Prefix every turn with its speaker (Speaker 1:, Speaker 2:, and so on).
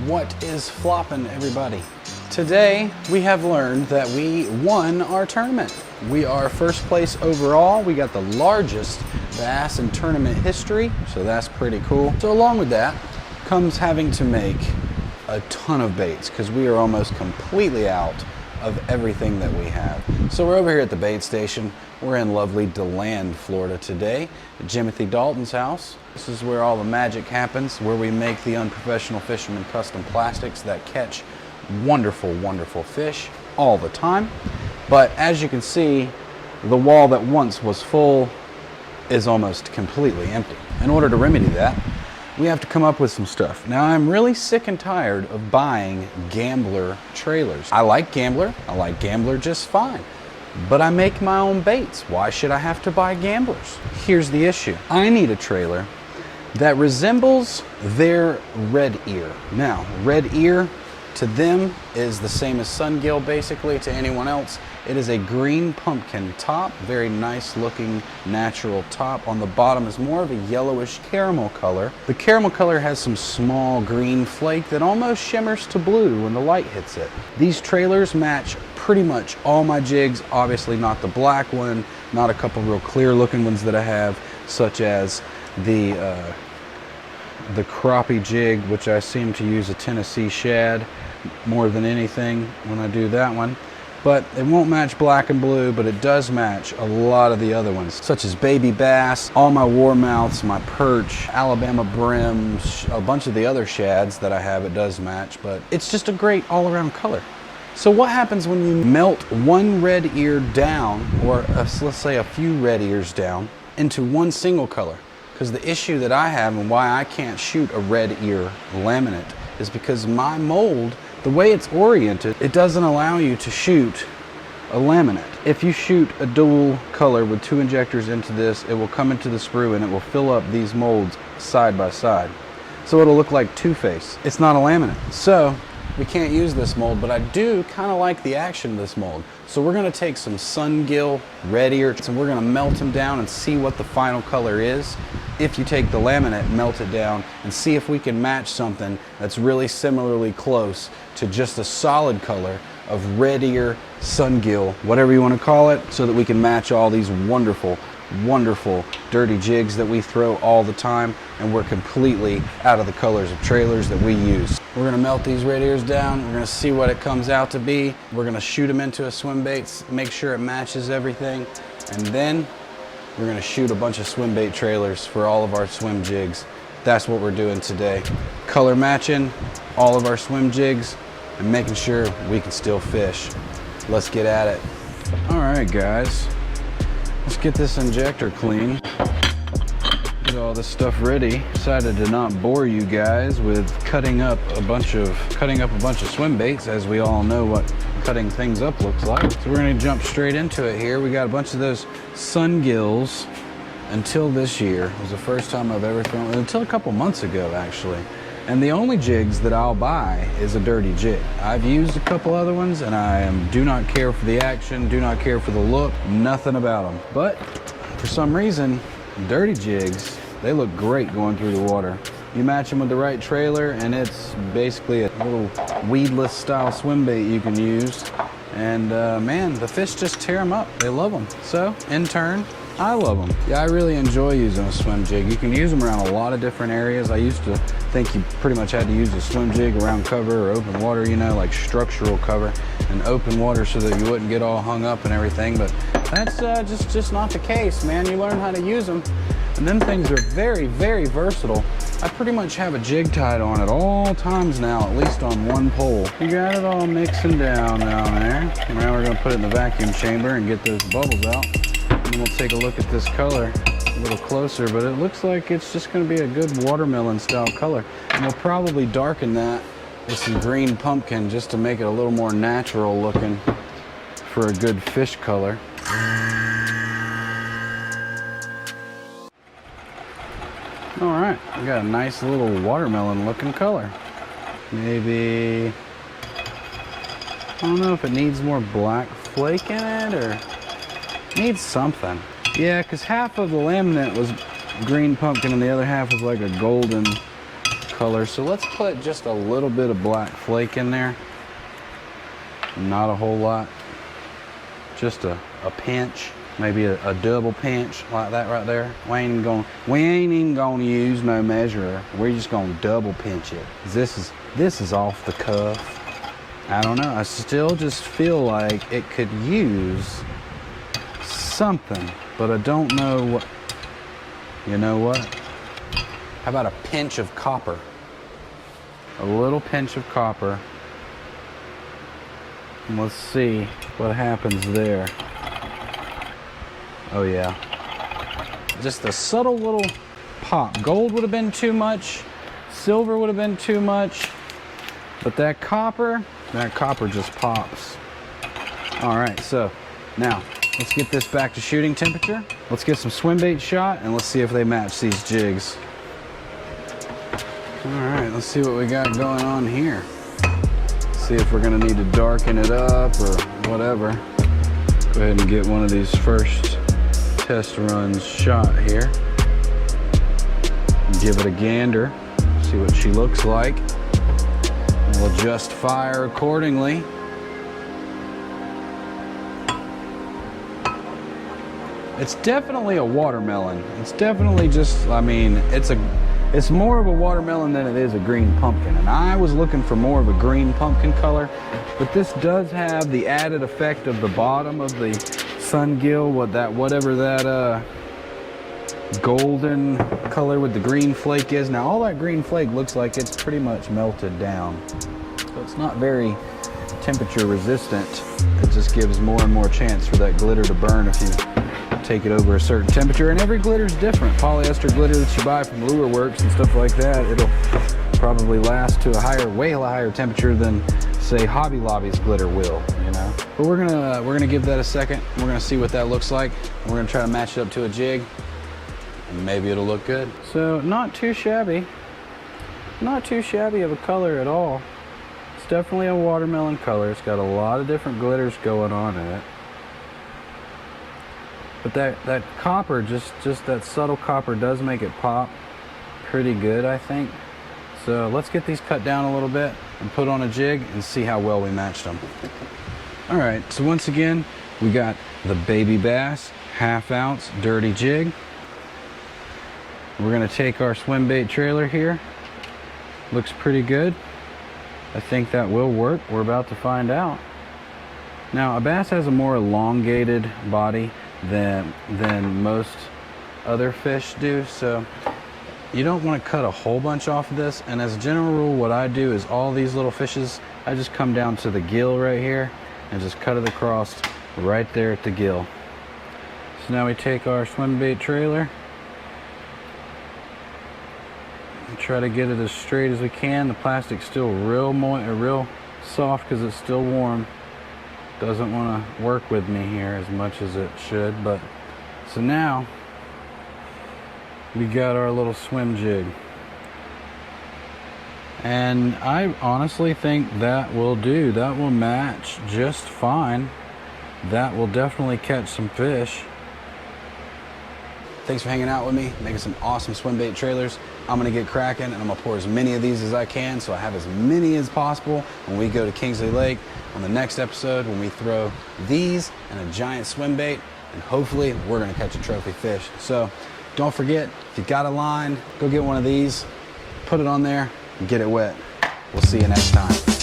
Speaker 1: What is flopping, everybody? Today we have learned that we won our tournament. We are first place overall. We got the largest bass in tournament history, so that's pretty cool. So along with that comes having to make a ton of baits because we are almost completely out of everything that we have. So we're over here at the bait station. We're in lovely DeLand, Florida today, at Jimothy Dalton's house. This is where all the magic happens, where we make the Unprofessional Fisherman custom plastics that catch wonderful, wonderful fish all the time. But as you can see, the wall that once was full is almost completely empty. In order to remedy that, we have to come up with some stuff. Now, I'm really sick and tired of buying Gambler trailers. I like Gambler just fine, but I make my own baits. Why should I have to buy Gamblers? Here's the issue. I need a trailer that resembles their red ear. Now, red ear to them is the same as sungill basically to anyone else. It is a green pumpkin top, very nice looking natural top. On the bottom is more of a yellowish caramel color. The caramel color has some small green flake that almost shimmers to blue when the light hits it. These trailers match pretty much all my jigs, obviously not the black one, not a couple real clear looking ones that I have, such as the crappie jig, which I seem to use a Tennessee shad more than anything when I do that one. But it won't match black and blue, but it does match a lot of the other ones, such as baby bass, all my warmouths, my perch, Alabama brims, a bunch of the other shads that I have it does match, but it's just a great all-around color. So what happens when you melt one red ear down, or let's say a few red ears down, into one single color? Because the issue that I have and why I can't shoot a red ear laminate is because my mold, the way it's oriented, it doesn't allow you to shoot a laminate. If you shoot a dual color with 2 injectors into this, it will come into the sprue and it will fill up these molds side by side. So it'll look like two-face. It's not a laminate. So we can't use this mold, but I do kind of like the action of this mold. So we're gonna take some sungill red ear and we're gonna melt them down and see what the final color is. If you take the laminate, melt it down, and see if we can match something that's really similarly close to just a solid color of red ear, sungill, whatever you want to call it, so that we can match all these wonderful, wonderful dirty jigs that we throw all the time, and we're completely out of the colors of trailers that we use. We're gonna melt these red ears down, we're gonna see what it comes out to be, we're gonna shoot them into a swim bait, make sure it matches everything, and then we're gonna shoot a bunch of swim bait trailers for all of our swim jigs. That's what we're doing today. Color matching all of our swim jigs and making sure we can still fish. Let's get at it. All right, guys, let's get this injector clean. Get all this stuff ready. Decided to not bore you guys with cutting up a bunch of swim baits, as we all know what cutting things up looks like. So we're gonna jump straight into it here. We got a bunch of those sungills. Until this year, it was the first time I've ever thrown, until a couple months ago actually. And the only jigs that I'll buy is a dirty jig. I've used a couple other ones and I do not care for the action, do not care for the look, nothing about them. But for some reason, dirty jigs, they look great going through the water. You match them with the right trailer and it's basically a little weedless style swim bait you can use. And man, the fish just tear them up. They love them. So in turn, I love them. Yeah, I really enjoy using a swim jig. You can use them around a lot of different areas. I used to think you pretty much had to use a swim jig around cover or open water, you know, like structural cover and open water so that you wouldn't get all hung up and everything. But that's just not the case, man. You learn how to use them. And them things are very, very versatile. I pretty much have a jig tied on at all times now, at least on one pole. You got it all mixing down there. Now we're gonna put it in the vacuum chamber and get those bubbles out. And then we'll take a look at this color a little closer, but it looks like it's just gonna be a good watermelon style color. And we'll probably darken that with some green pumpkin just to make it a little more natural looking for a good fish color. All right, we got a nice little watermelon looking color. Maybe, I don't know if it needs more black flake in it or needs something. Yeah, because half of the laminate was green pumpkin and the other half was like a golden color. So let's put just a little bit of black flake in there. Not a whole lot, just a pinch. Maybe a double pinch like that right there. We ain't even gonna use no measurer. We're just gonna double pinch it. This is off the cuff. I don't know. I still just feel like it could use something, but I don't know what. You know what? How about a pinch of copper? A little pinch of copper. And let's see what happens there. Oh yeah, just a subtle little pop. Gold would have been too much, silver would have been too much, but that copper just pops. All right, so now let's get this back to shooting temperature. Let's get some swim bait shot and let's see if they match these jigs. All right, let's see what we got going on here. See if we're gonna need to darken it up or whatever. Go ahead and get one of these first test runs shot here. Give it a gander, see what she looks like. We'll adjust fire accordingly. It's definitely a watermelon. It's definitely just, I mean, it's more of a watermelon than it is a green pumpkin. And I was looking for more of a green pumpkin color, but this does have the added effect of the bottom of the sun gill, whatever that golden color with the green flake is. Now all that green flake looks like it's pretty much melted down. So it's not very temperature resistant. It just gives more and more chance for that glitter to burn if you take it over a certain temperature. And every glitter is different. Polyester glitter that you buy from Lure Works and stuff like that, it'll probably last to a way higher temperature than say Hobby Lobby's glitter will, you know. But we're gonna give that a second. We're gonna see what that looks like. And we're gonna try to match it up to a jig, and maybe it'll look good. So not too shabby of a color at all. It's definitely a watermelon color. It's got a lot of different glitters going on in it. But that copper, just that subtle copper does make it pop pretty good, I think. So let's get these cut down a little bit and put on a jig and see how well we matched them. All right, so once again, we got the baby bass, 1/2 ounce dirty jig. We're gonna take our swim bait trailer here. Looks pretty good. I think that will work. We're about to find out. Now, a bass has a more elongated body than most other fish do, so you don't want to cut a whole bunch off of this. And as a general rule, what I do is all these little fishes, I just come down to the gill right here and just cut it across right there at the gill. So now we take our swim bait trailer and try to get it as straight as we can. The plastic's still real soft because it's still warm. Doesn't want to work with me here as much as it should, but so now we got our little swim jig, and I honestly think that will do. That will match just fine. That will definitely catch some fish. Thanks for hanging out with me, making some awesome swim bait trailers. I'm gonna get cracking and I'm gonna pour as many of these as I can so I have as many as possible when we go to Kingsley Lake on the next episode, when we throw these and a giant swim bait, and hopefully we're gonna catch a trophy fish. So don't forget, if you got a line, go get one of these, put it on there and get it wet. We'll see you next time.